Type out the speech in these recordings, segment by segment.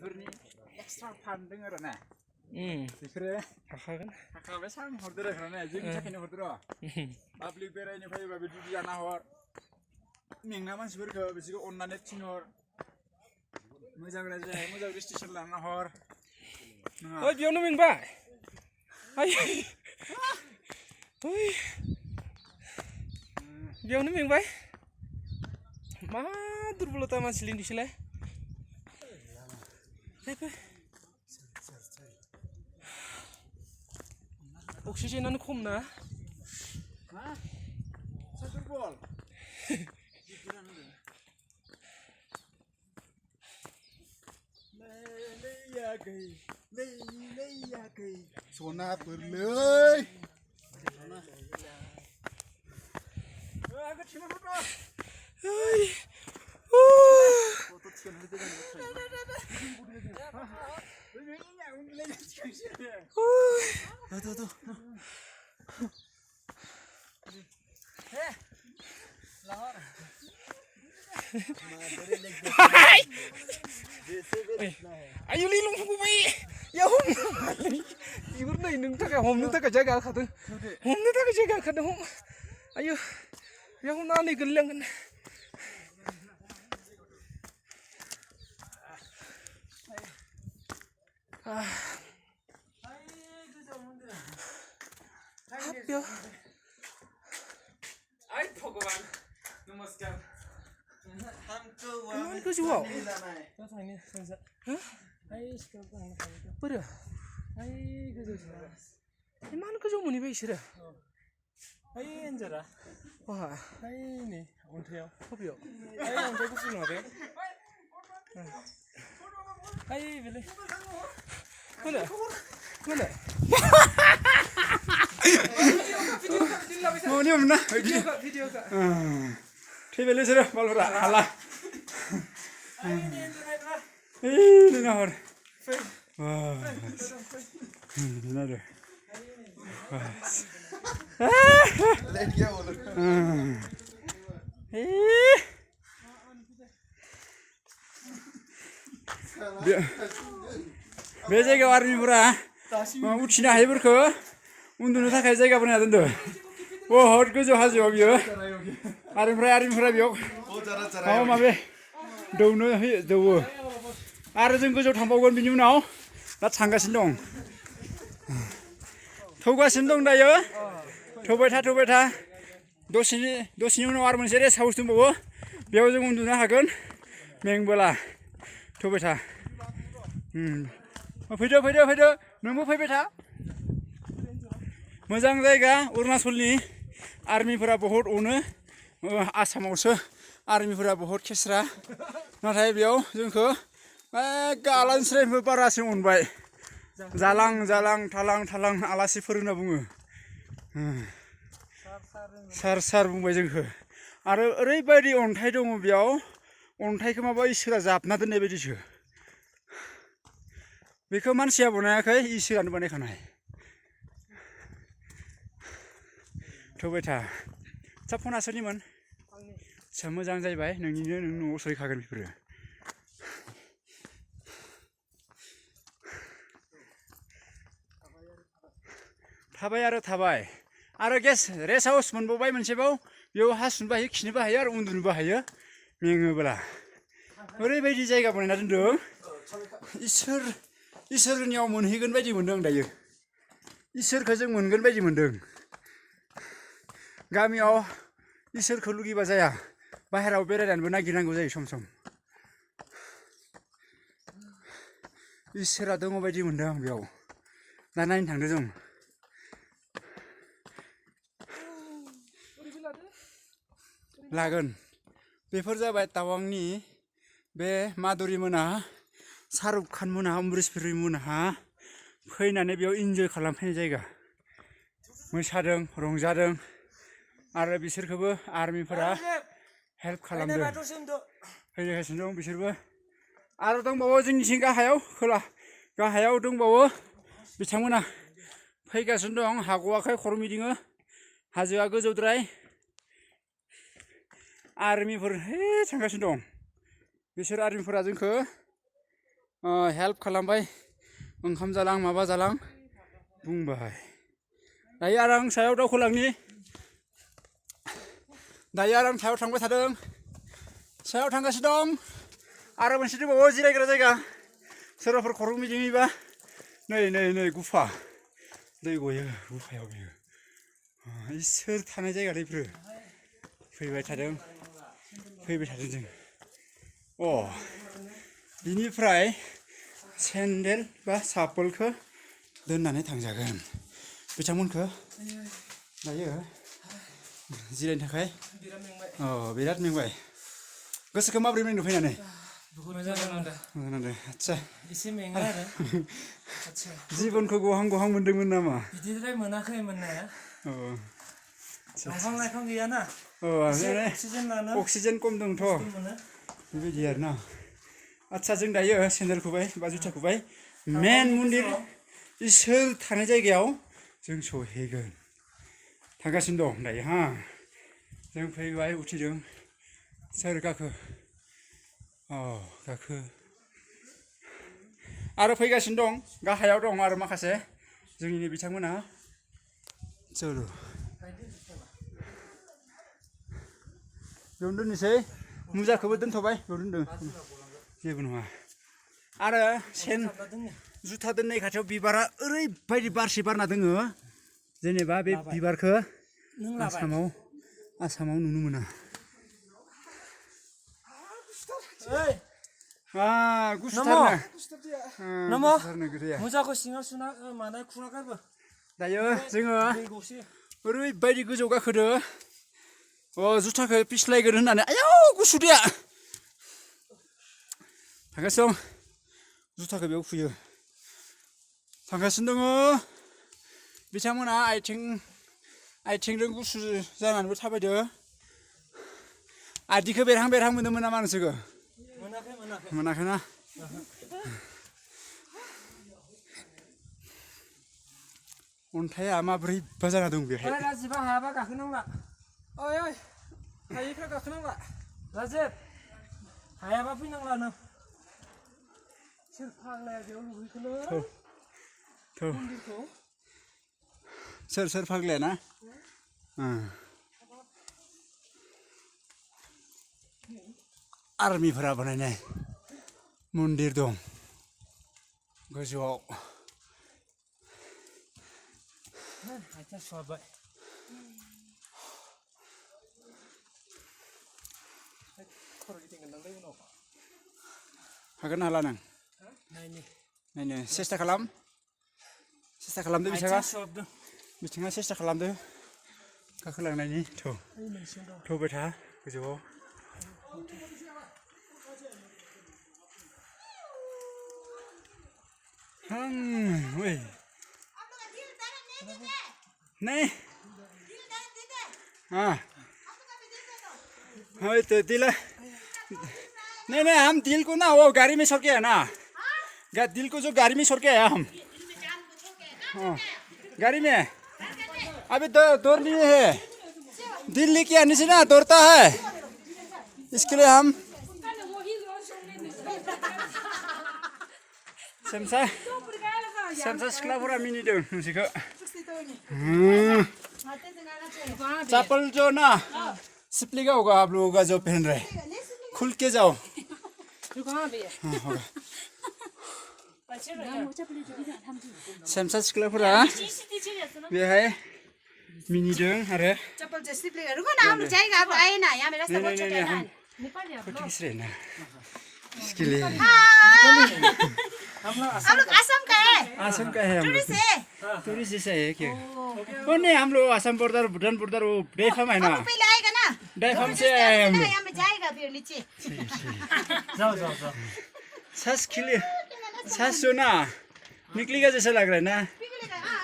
बेफोरनि extra fund दङ आरो ना बेफोरो थाखाबाय सां हरदो आरो ना जोंनि थाखायनो हरदो र' पाब्लिक बेरायनो फैयोबा बिदि जाना हर मेंना मानसिफोरखौ बिसोरखौ अननानै थिनहर मोजां रायज्लाय मोजां डिस्टिसन लाना हर ओइ बेयावनो मेंबाय बेयावनो मेंबाय मा दुरबलता मानसिलै नोंसोरलाय अक्सिजेनानो खम ना दुरबल सना परलै ayo lilung fungkubai ya hum ibu nih nung tak hom nung tak jaga kata hom nung tak jaga kata hom ayo ya hom nani gelang kan ay bhagwan namaskar Kemana ke jual? Ini sunset. Hah? Ayo sekarang ber. Ayo ke jual. Kemana ke jual ni biasa? Ayo enjara. Wah. Ayo ni ontel. Apa yo? Ayo ontel tu sini ada. Ayo beli. Mana? Mana? Oh ni mana? Video ka. Tebelnya sudah balura halah. Ini nahor. Wah. Ini nahor. Let dia olur. Be जायगा आर्मिफोरा उथिनो हायैफोरखौ उन्दुनो थाखाय जायगा बानायना दोनदों बहुत गोजौ हाजोआव बियो आर्मिफोरा बेयाव माबा माबि दौनो होयो दौवो आरो जों गोजौआव थांबावगोन बिनि उनाव दा थांगासिनो दं थौगासिनो दं दायो थौबाय था दसेनि उनाव आरो मोनसे रेस्ट हाउस दंबावो बेयाव जों उन्दुनो हागोन मेंबोला थौबाय था फैदो नोंबो फैबाय था मोजां जायगा अरुणाचलनि आर्मिफोरा बहुत अनो आसामावसो आर्मिफोरा बहुत खेस्रा नाथाय बेयाव जोंखौ आलासिनिफ्राय बारासिन अनबाय जालां थालां आलासिफोर होनना बुङो सार बुंबाय जोंखौ आरो ओरैबायदि अन्थाइ दङ बेयाव अन्थाइखौ माबा इसोरा जाबना दोननाय बायदिसो बेखौ मानसिया बानायाखै इसोरानो बानायखानाय थौबाय था सा फना सोरनिमोन मोजां जाहैबाय नोंनिनो नों न'आव सहैखागोन बेफोरो थाबाय आरो रेस्ट हाउस मोनबावबाय मोनसेबाव बेयाव हासुनोबो हायो खिनोबो हायो आरो उन्दुनोबो हायो मेङोब्ला ओरैबायदि जायगा बानायना दोनदों इसोरनियाव मोनहैगोन बायदि मोनदों आं दायो इसोरखौ जों मोनगोन बायदि मोनदों गामियाव इसोरखौ लुगैबा जाया बाहेरायाव बेरायनानैबो नागिरनांगौ जायो सम इसोरा दङ बायदि मोनदों आं बेयाव दा नायनो थांदों जों लागोन बेफोर जाबाय टावांनि बे माधुरि मोना शाहरुख खान मोना अमरीश पुरी मोनहा फैनानै बेयाव इन्जय खालामफैनाय जायगा मोसादों रंजादों आरो बिसोरखौबो आर्मिफोरा हेल्प खालामदों फैगासिनो दं बिसोरबो आरो दंबावो जोंनिथिं गाहायाव दंबावो बिथांमोना फैगासिनो दं हाग'वाखै खर' गिदिङो हाजोआ गोजौद्राय आर्मिफोर थांगासिनो दं बिसोर आर्मिफोरा जोंखौ हेल्प खालामबाय ओंखाम जालां माबा जालां बुंबाय दायो आरो आं सायाव दावखोलांनि दायो आरो आं सायाव थांबाय थादों सायाव थांगासिनो दं आरो मोनसे दंबावो जिरायग्रा जायगा सोरबाफोर खर' गिदिङोबा नै गुफा दै गयो गुफायाव बियो इसोर थानाय जायगा बेफोरो फैबाय थादों जों बिनिफ्राय सेन्देल बा सापोलखौ दोननानै थांजागोन बिथांमोनखौ दायो जिरायनो थाखाय बिराद मेंबाय गोसोखौ माबोरै मेंदों फैनानै मोजां नांदों आदसा एसे मेङो आरो जिबनखौ गहां मोनदोंमोन नामा बिदिद्राय मोनाखै मोननाया दंफां लाइफां गैयाना अक्सिजेन खम दंथ' बेबायदि आरो ना आदसा जों दायो सेन्देल खुबाय बा जुथा खुबाय मेन मन्दिर इसोर थानाय जायगायाव जों सहैगोन थांगासिनो दं दायो जों फैबाय उथिदों सोर गाखो गाखो आरो फैगासिनो दं गाहायाव दं आरो माखासे जोंनि बिथांमोना चलो बेयावनो दोननोसै मुजाखौबो दोनथ'बाय बेयाव दोनदों जेबो नङा आरो जुथा दोननाय खाथियाव बिबारा ओरैबायदि बारसे बारना दोङो जेनेबा बे बिबारखौ आसामाव नुनो मोना मुजाखौ सिङाव सुना मानाय खुना गारबो दायो जोङो ओरैबायदि गोजौ गाखोदो जुथाखौ फिस्लायगोन होननानै आयौ गुसु दैया थांगासिनो दं जुथाखौ बेयाव फुयो थांगासिनो दङ बिथांमोना आथिंजों गुसु जानानैबो थाबायदो आदिखौ बेरहां मोनदोंमोन नामा नोंसोरखौ मोनाखैना अन्थाइआ माब्रैबा जाना दं बेहाय राजिबा हायाबा गाखोनांला हायैफ्रा गाखोनांला राजिब हायाबा फैनांला नों सोर फाग्लाया बेयाव नुहैखोनो सोर फाग्लाया ना आर्मिफोरा बानायनाय मन्दिर दं गोजौआव आथिं सुहाबबाय खर' गिदिंगोनदांलै उनाव हागोन हाला नों नायनो सेस्था खालामदो बिथाङा सेस्था खालामदो गाखोलांनायनि थौबाय था गोजौआव नहीं हाँ तो दिल नहीं हम दिल को ना वो गाड़ी में सर के है ना दिल को जो गाड़ी में सर के आया हम गाड़ी में अभी दौड़ लिए है दिल लेके आने से ना दौड़ता है इसके लिए हम सेमसा सिख्लाफोरा मिनिदों नोंसोरखौ चप्पल जो ना स्लिपलेगा होगा आप लोगों का जो पहन रहे खुल के जाओ सेमसा सिख्लाफोरा बेहाय मिनिदों आरो चप्पल से स्लिपलेगा रुको ना हम जाएगा आप आए ना यहाँ मेरा सब छोटा है ना फोटो खींच रहे ना इसके लिए हम लोग असम का है हम टूरिस्ट से है क्या वो नहीं हम लोग असम बॉर्डर भूटान बॉर्डर वो डाइफाम है ना पहले आएगा ना डाइफाम से आए हम लोग यहाँ में जाएगा फिर नीचे जाओ सांस जो ना निकलेगा जैसा लग रहा है ना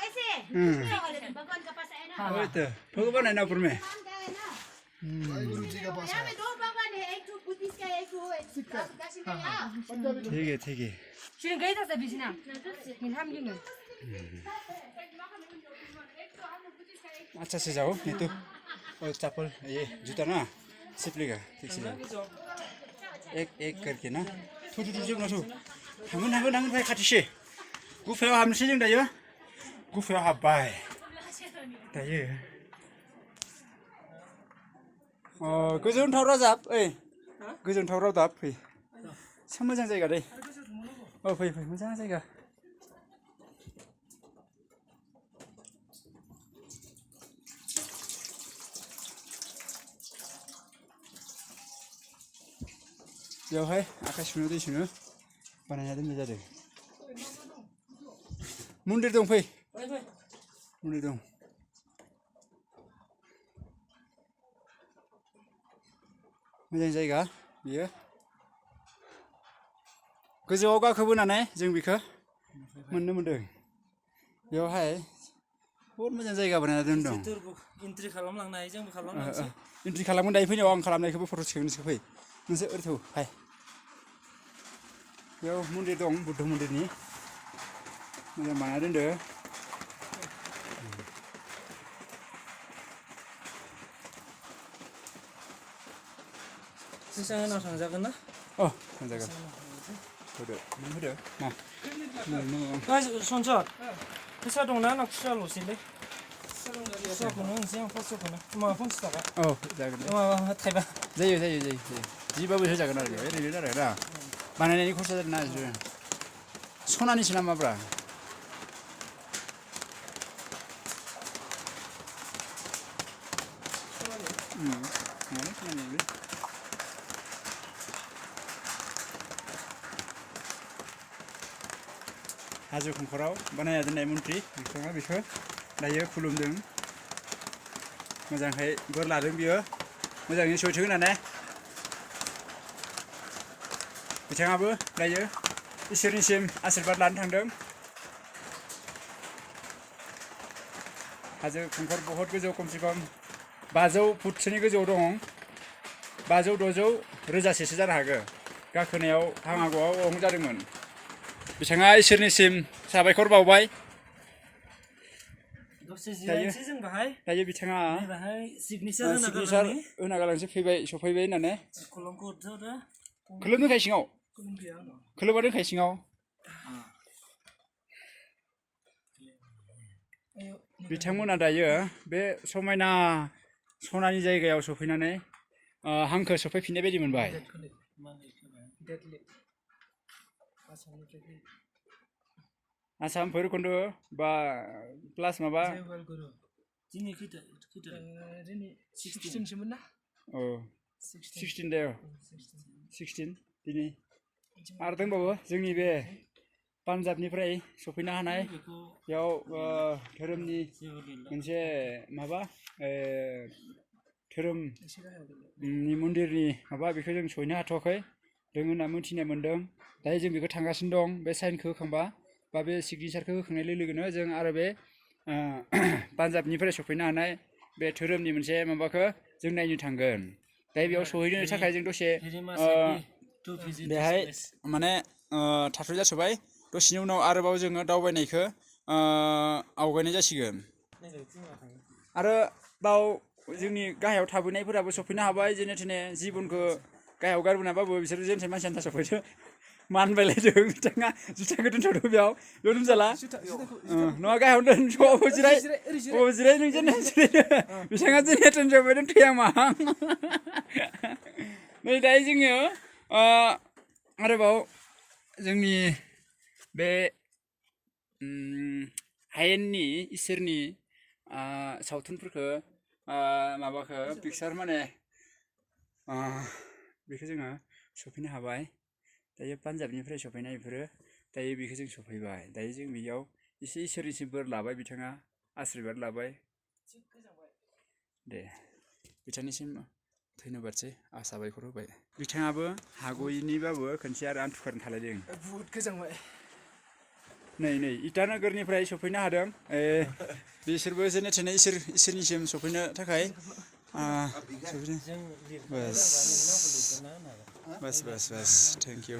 ऐसे भगवान का पास है ना वही तो भगवान है ना ऊपर में यहाँ में दो भगवान है एक तो बुद्धिस्ट का एक तो काशी का यहाँ ठीक है 지금 거기다 비시나. 함경은. अच्छा से जाओ नहीं तो चप्पल ये जूता ना सिपलेगा ठीक से जाओ एक करके ना थू थांगोन फै खाथिसै गुफायाव हाबनोसै जों दायो गुफायाव हाबबाय दायो गोजौनथाव राजाब ओइ गोजौनथाव राजाब फै एसे मोजां जायगा दै फै मोजां जायगा बेवहाय आखाइ सुनो दै सुनो बानायना दोननाय जादों मन्दिर दं फै मन्दिर दं मोजां जायगा बियो गोजौआव गाखोबोनानै जों बेखौ मोननो मोनदों बेवहाय बहुद मोजां जायगा बानायना दोनदों एन्ट्रि खालामलांनो हायो जोंबो खालामलांसै एन्ट्रि खालामगोन दायो फैनायाव आं खालामनायखौबो फट' थिखांनोसै फै नोंसोर ओरै थौ फाय बेयाव मन्दिर दं बुद्ध मन्दिरनि मोजां बानायना दोनदों फैसा होना थांजागोन ना थांजागोन होदो नों होदो मा सनसर फैसा दंना आंनाव खुस्राल'सैलै खुस्राखौनो होनोसै आं 500खौनो माबा 50 थाखा जागोन दे माबा थाइबा जायो जिबाबो होजागोन आरो ओरैनो आरो ना बानायनायनि खरसा जादों ना सनानिसो नामाब्रा हाजो खंखराव बानायना दोननाय मन्त्रि बिथाङा बेखौ दायो खुलुमदों मोजांहाय बोर लादों बियो मोजाङै सहैथों होननानै बिथाङाबो दायो इसोरनिसिम आशीर्बाद लानो थांदों हाजो खंखर बहुत गोजौ खमसे खम 500 फुटसोनि गोजौआव दं 500-600 रोजासेसो जानो हागौ गाखोनायाव हांआगौआव जादोंमोन बिथाङा इसोरनिसिम साबायखर बावबाय दायो बिथाङा सिगनेचार होना गालांसै फैबाय सफैबाय होननानै खोलोमदों खाय सिङाव खोलोमादों खाय सिङाव बिथांमोना दायो बे समायना सनानि जायगायाव सफैनानै हांखो सफैफिननाय बायदि मोनबाय आसाम भैरबकुन्द बा प्लास माबा 16 दे 16 दिनै आरो दंबावो जोंनि बे पान्जाबनिफ्राय सफैनो हानाय बेयाव धोरोमनि मोनसे माबा धोरोमनि मन्दिरनि माबा बेखौ जों सहैनो हाथ'वाखै दों होनना मिथिनो मोन्दों दायो जों बेखौ थांगासिनो दं बे साइनखौ होखांबा बा बे सिगनेचारखौ होखांनाय लोगोनो जों आरो बे पान्जाबनिफ्राय सफैनो हानाय बे धोरोमनि मोनसे माबाखौ जों नायनो थांगोन दायो बेयाव सहैनो थाखाय जों दसे बेहाय माने थाथ'नाय जाथ'बाय दसेनि उनाव आरोबाव जोङो दावबायनायखौ आवगायनाय जासिगोन आरो बाव जोंनि गाहायाव थाबोनायफोराबो सफैनो हाबाय जेने थेने जिबनखौ गाहायाव गारबोनाबाबो बिसोर जेनथेन मानसियानो सफैदो मानबायलायदों बिथाङा जुथाखौ दोनथ'दों बेयाव दोनजाला नङा गाहायाव दोनथ' जिराय नों जेने बिथाङा जेने थेन जबाय दोनथ'या मा नै दायो जोङो आरोबाव जोंनि बे हायेननि इसोरनि सावथुनफोरखौ माबाखौ पिक्सार माने बेखौ जोङो सफैनो हाबाय दायो पान्जाबनिफ्राय सफैनाय बेफोरो दायो बेखौ जों सफैबाय दायो जों बेयाव एसे इसोरनिसिम बोर लाबाय बिथाङा आशीर्बाद लाबाय दे बिथांनिसिम धन्यबादसै साबायखर होबाय बिथाङाबो हाग'यैनिबाबो खनसे आरो आन्थुखारनो थालायदों बुहुद गोजांबाय नै इटानगरनिफ्राय सफैनो हादों बिसोरबो जेने थेने इसोरनिसिम सफैनो थाखाय बस थेंक इउ